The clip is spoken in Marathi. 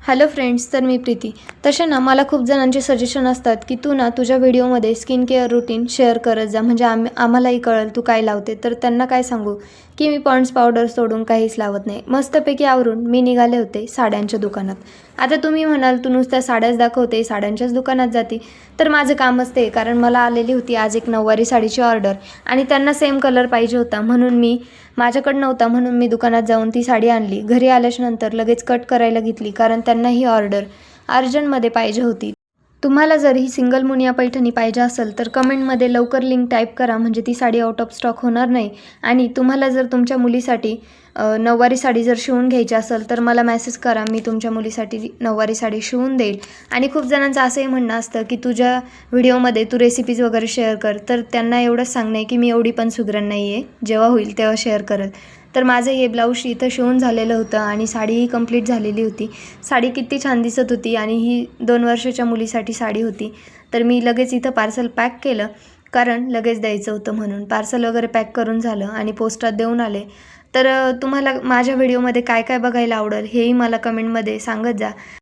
हॅलो फ्रेंड्स, तर मी प्रीती. तसे ना मला खूप जणांचे सजेशन असतात की तू ना तुझ्या व्हिडिओमध्ये स्किन केअर रूटीन शेअर करत जा, म्हणजे आम्हालाही कळेल तू काय लावते. तर त्यांना काय सांगू की मी पॉन्ड्स पावडर सोडून काहीच लावत नाही. मस्तपैकी आवरून मी निघाले होते साड्यांच्या दुकानात. आता तुम्ही म्हणाल तू नुसत्या साड्याच दाखवते, साड्यांच्याच दुकानात जाते. तर माझं कामच ते, कारण मला आलेली होती आज एक नऊवारी साडीची ऑर्डर आणि त्यांना सेम कलर पाहिजे होता, म्हणून माझ्याकडे नव्हता म्हणून मी दुकानात जाऊन ती साडी आणली. घरी आल्याच्यानंतर लगेच कट करायला घेतली, कारण त्यांना ही ऑर्डर अर्जंटमध्ये पाहिजे होती. तुम्हाला जर ही सिंगल मुनिया पैठणी पाहिजे असेल तर कमेंटमध्ये लवकर लिंक टाईप करा, म्हणजे ती साडी आउट ऑफ स्टॉक होणार नाही. आणि तुम्हाला जर तुमच्या मुलीसाठी नऊवारी साडी जर शिवून घ्यायची असेल तर मला मेसेज करा, मी तुमच्या मुलीसाठी नऊवारी साडी शिवून देईल. आणि खूप जणांचं असंही म्हणणं असतं की तुझ्या व्हिडिओमध्ये तू रेसिपीज वगैरे शेअर कर. तर त्यांना एवढंच सांगणं आहे की मी एवढी पण सुगरण नाही आहे, जेव्हा होईल तेव्हा शेअर करेल. तर माझं हे ब्लाऊज इथं शिवून झालेलं होतं आणि साडीही कंप्लीट झालेली होती. साडी किती छान दिसत होती आणि ही 2 वर्षाच्या मुलीसाठी साडी होती. तर मी लगेच इथं पार्सल पॅक केलं, कारण लगेच द्यायचं होतं म्हणून. पार्सल वगैरे पॅक करून झालं आणि पोस्टात देऊन आले. तर तुम्हाला माझ्या व्हिडिओमध्ये काय काय बघायला आवडेल हेही मला कमेंटमध्ये सांगत जा.